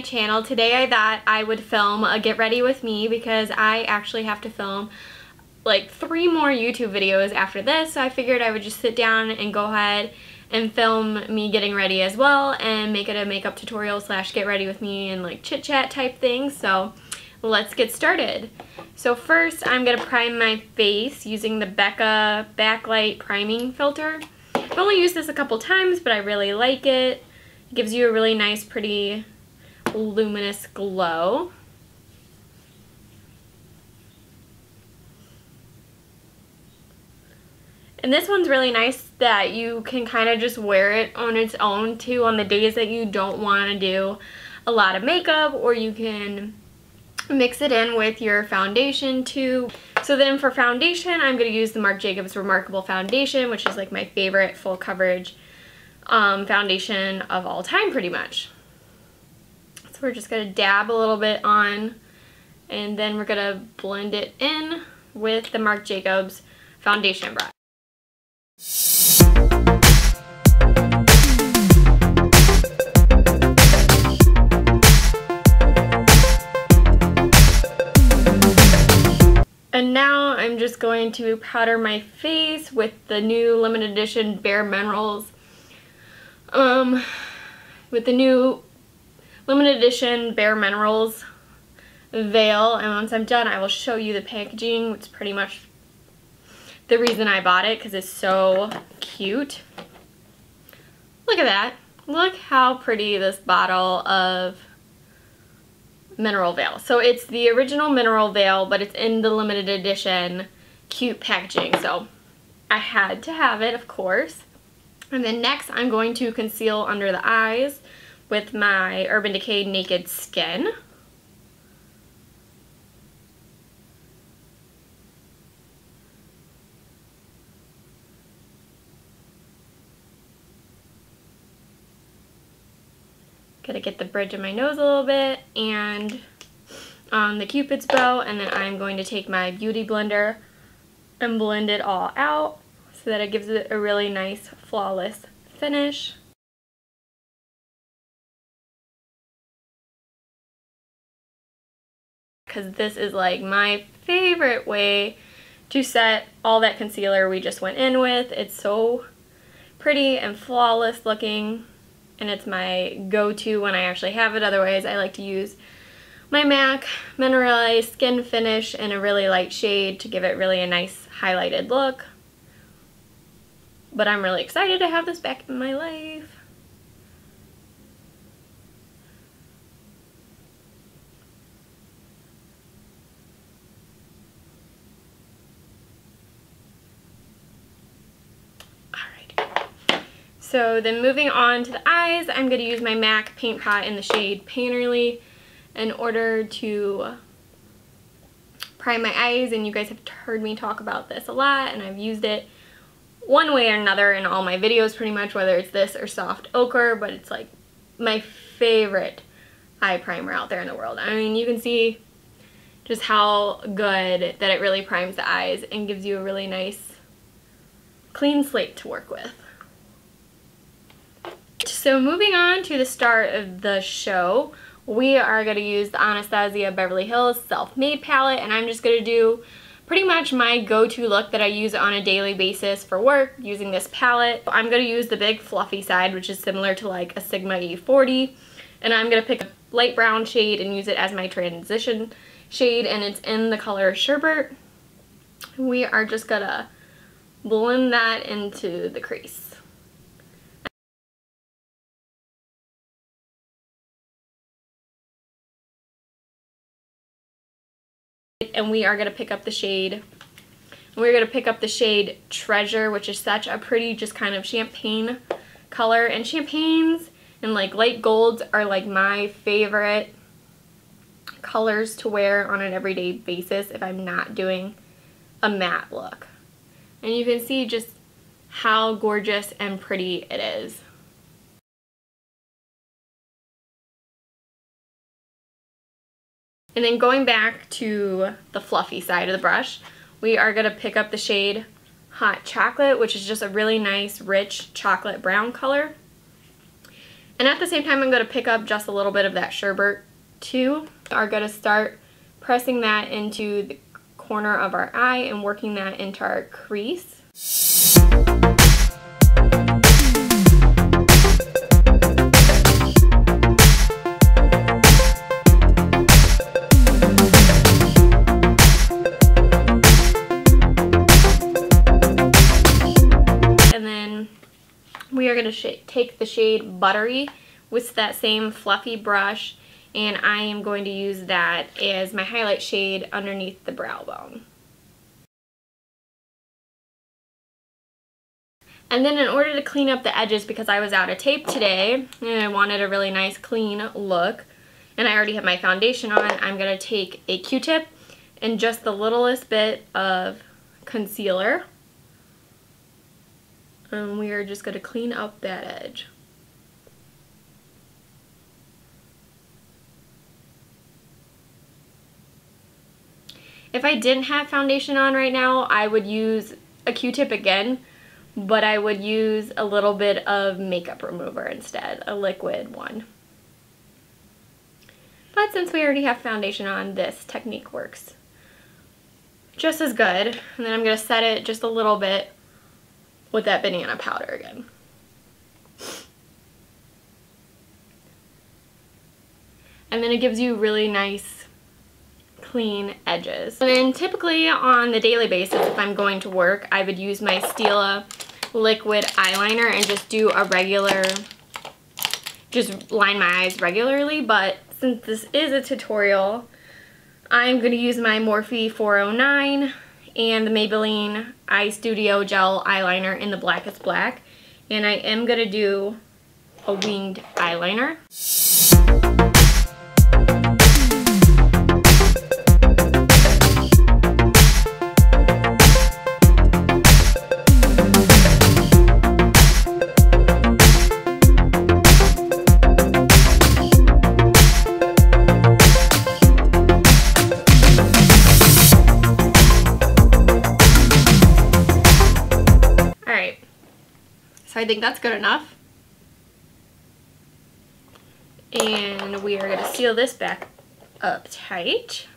channel. Today I thought I would film a get ready with me because I actually have to film like 3 more YouTube videos after this, so I figured I would just sit down and go ahead and film me getting ready as well and make it a makeup tutorial slash get ready with me and like chit chat type thing. So let's get started. So first I'm going to prime my face using the Becca Backlight Priming Filter. I've only used this a couple times, but I really like it. It gives you a really nice, pretty, luminous glow. And this one's really nice that you can kind of just wear it on its own too on the days that you don't want to do a lot of makeup, or you can mix it in with your foundation too. So then for foundation, I'm going to use the Marc Jacobs Remarkable Foundation, which is like my favorite full coverage foundation of all time pretty much. So we're just going to dab a little bit on, and then we're going to blend it in with the Marc Jacobs foundation brush. And now I'm just going to powder my face with the new limited edition Bare Minerals. With the new limited edition Bare Minerals veil, and once I'm done I will show you the packaging. It's pretty much the reason I bought it because it's so cute. Look at that. Look how pretty this bottle of mineral veil. So it's the original mineral veil, but it's in the limited edition cute packaging. So I had to have it, of course. And then next I'm going to conceal under the eyes with my Urban Decay Naked Skin. Gotta get the bridge of my nose a little bit and on the Cupid's bow, and then I'm going to take my Beauty Blender and blend it all out so that it gives it a really nice flawless finish. Because this is like my favorite way to set all that concealer we just went in with. It's so pretty and flawless looking, and it's my go-to when I actually have it. Otherwise I like to use my MAC Mineralized Skin Finish in a really light shade to give it really a nice highlighted look. But I'm really excited to have this back in my life. So then moving on to the eyes, I'm going to use my MAC Paint Pot in the shade Painterly in order to prime my eyes. And you guys have heard me talk about this a lot, and I've used it one way or another in all my videos pretty much, whether it's this or Soft Ochre, but it's like my favorite eye primer out there in the world. I mean, you can see just how good that it really primes the eyes and gives you a really nice clean slate to work with. So moving on to the start of the show, we are going to use the Anastasia of Beverly Hills Self-Made palette, and I'm just going to do pretty much my go-to look that I use on a daily basis for work using this palette. I'm going to use the big fluffy side, which is similar to like a Sigma E40, and I'm going to pick a light brown shade and use it as my transition shade, and it's in the color Sherbet. We are just going to blend that into the crease. And we are going to pick up the shade, Treasure, which is such a pretty, just kind of champagne color. And champagnes and like light golds are like my favorite colors to wear on an everyday basis if I'm not doing a matte look. And you can see just how gorgeous and pretty it is. And then going back to the fluffy side of the brush, we are going to pick up the shade Hot Chocolate, which is just a really nice, rich chocolate brown color. And at the same time, I'm going to pick up just a little bit of that sherbet too. Are going to start pressing that into the corner of our eye and working that into our crease. And then we are going to take the shade Buttery with that same fluffy brush, and I am going to use that as my highlight shade underneath the brow bone. And then in order to clean up the edges, because I was out of tape today and I wanted a really nice clean look, and I already have my foundation on, I'm going to take a Q-tip and just the littlest bit of concealer. And we are just going to clean up that edge. If I didn't have foundation on right now, I would use a Q-tip again, but I would use a little bit of makeup remover instead, a liquid one. But since we already have foundation on, this technique works just as good. And then I'm going to set it just a little bit with that banana powder again. And then it gives you really nice clean edges. And then typically on the daily basis, if I'm going to work, I would use my Stila liquid eyeliner and just do a regular, just line my eyes regularly. But since this is a tutorial, I'm going to use my Morphe 409 and the Maybelline Eye Studio Gel eyeliner in the blackest black. And I am going to do a winged eyeliner. So I think that's good enough. And we are going to seal this back up tight.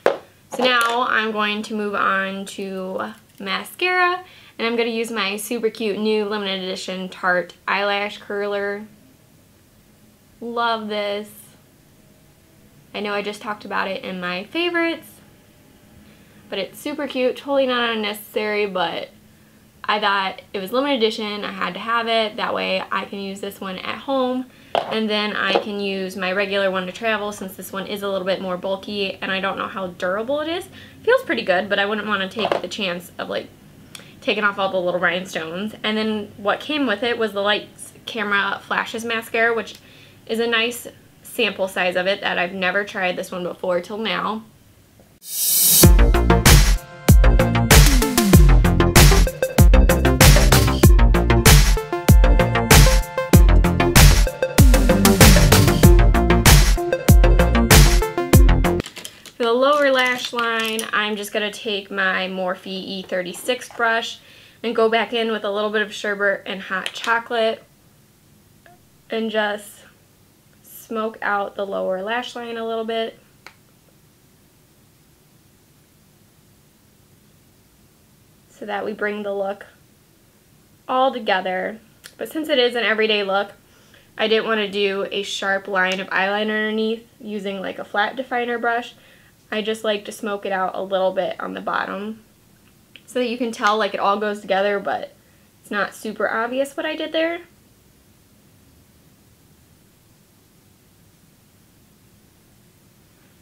So now I'm going to move on to mascara, and I'm going to use my super cute new limited edition Tarte Eyelash Curler. Love this. I know I just talked about it in my favorites, but it's super cute, totally not unnecessary, but I thought it was limited edition, I had to have it, that way I can use this one at home, and then I can use my regular one to travel, since this one is a little bit more bulky and I don't know how durable it is. It feels pretty good, but I wouldn't want to take the chance of like taking off all the little rhinestones. And then what came with it was the Lights Camera Flashes mascara, which is a nice sample size of it that I've never tried this one before till now. For the lower lash line, I'm just going to take my Morphe E36 brush and go back in with a little bit of sherbet and hot chocolate and just smoke out the lower lash line a little bit. So that we bring the look all together. But since it is an everyday look, I didn't want to do a sharp line of eyeliner underneath using like a flat definer brush. I just like to smoke it out a little bit on the bottom so that you can tell like it all goes together, but it's not super obvious what I did there.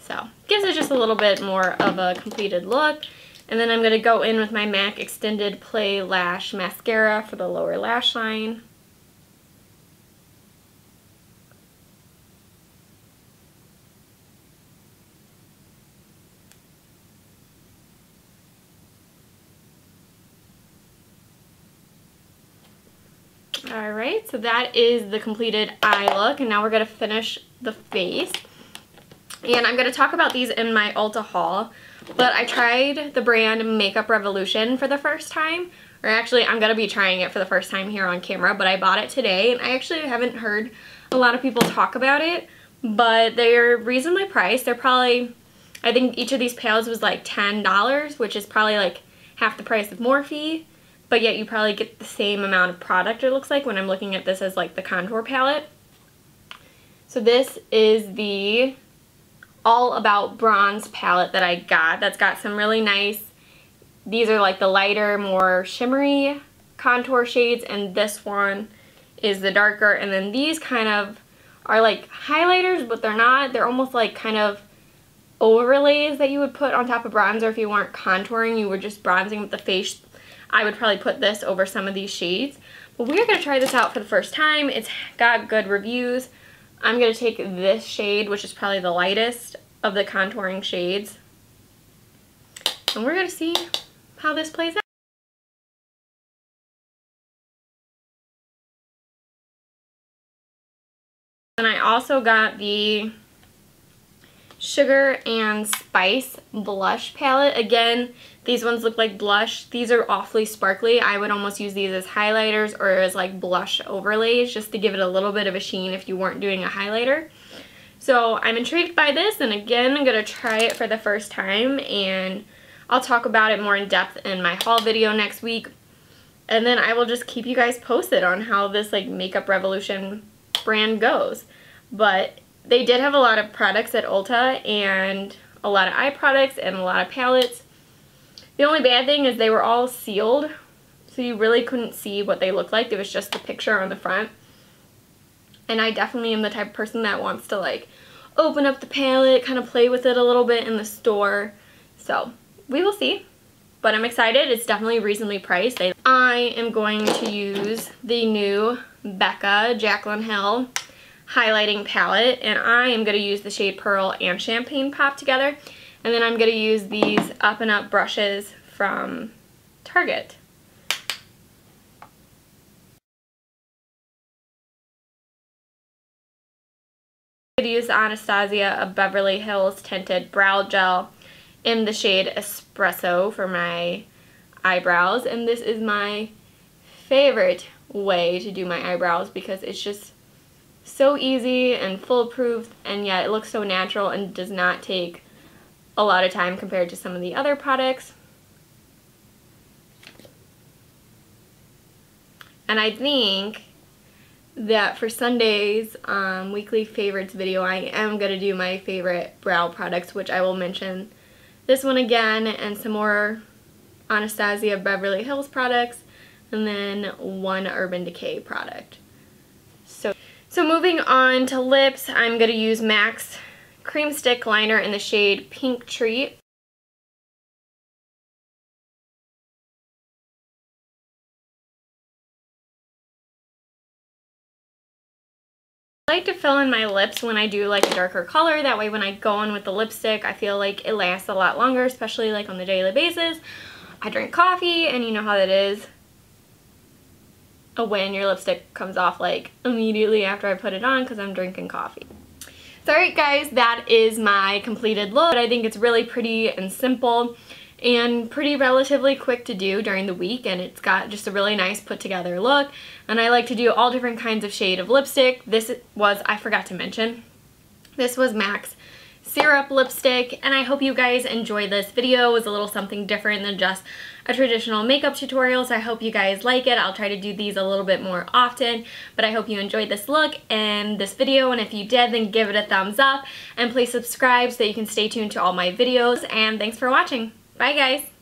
So gives it just a little bit more of a completed look. And then I'm going to go in with my MAC Extended Play Lash Mascara for the lower lash line. Alright, so that is the completed eye look, and now we're going to finish the face. And I'm going to talk about these in my Ulta haul, but I tried the brand Makeup Revolution for the first time. Or actually, I'm going to be trying it for the first time here on camera, but I bought it today, and I actually haven't heard a lot of people talk about it, but they're reasonably priced. They're probably, I think each of these palettes was like $10, which is probably like half the price of Morphe, but yet you probably get the same amount of product, it looks like, when I'm looking at this as like the contour palette. So this is the All About Bronze palette that I got. That's got some really nice, these are like the lighter, more shimmery contour shades, and this one is the darker, and then these kind of are like highlighters, but they're not. They're almost like kind of overlays that you would put on top of bronzer if you weren't contouring, you were just bronzing with the face. I would probably put this over some of these shades, but we're going to try this out for the first time. It's got good reviews. I'm going to take this shade, which is probably the lightest of the contouring shades, and we're going to see how this plays out. And I also got the Sugar and Spice blush palette. Again, these ones look like blush. These are awfully sparkly. I would almost use these as highlighters or as like blush overlays just to give it a little bit of a sheen if you weren't doing a highlighter. So I'm intrigued by this, and again, I'm going to try it for the first time, and I'll talk about it more in depth in my haul video next week. And then I will just keep you guys posted on how this like Makeup Revolution brand goes. But they did have a lot of products at Ulta, and a lot of eye products and a lot of palettes. The only bad thing is they were all sealed, so you really couldn't see what they looked like. There was just the picture on the front. And I definitely am the type of person that wants to like open up the palette, kind of play with it a little bit in the store. So we will see, but I'm excited. It's definitely reasonably priced. I am going to use the new Becca Jaclyn Hill highlighting palette, and I am going to use the shade Pearl and Champagne Pop together, and then I'm going to use these Up and Up brushes from Target. I'm going to use the Anastasia of Beverly Hills Tinted Brow Gel in the shade Espresso for my eyebrows, and this is my favorite way to do my eyebrows because it's just so easy and foolproof, and yet it looks so natural and does not take a lot of time compared to some of the other products. And I think that for Sunday's weekly favorites video, I am going to do my favorite brow products, which I will mention this one again and some more Anastasia of Beverly Hills products, and then one Urban Decay product. So moving on to lips, I'm going to use MAC's Cream Stick Liner in the shade Pink Treat. I like to fill in my lips when I do like a darker color. That way when I go on with the lipstick, I feel like it lasts a lot longer, especially like on the daily basis. I drink coffee, and you know how that is when your lipstick comes off like immediately after I put it on because I'm drinking coffee. So alright guys, that is my completed look. I think it's really pretty and simple and pretty relatively quick to do during the week, and it's got just a really nice put together look. And I like to do all different kinds of shade of lipstick. This was, I forgot to mention, this was MAC's Syrup lipstick, and I hope you guys enjoyed this video. It was a little something different than just a traditional makeup tutorial, so I hope you guys like it. I'll try to do these a little bit more often, but I hope you enjoyed this look and this video, and if you did, then give it a thumbs up, and please subscribe so you can stay tuned to all my videos, and thanks for watching. Bye guys!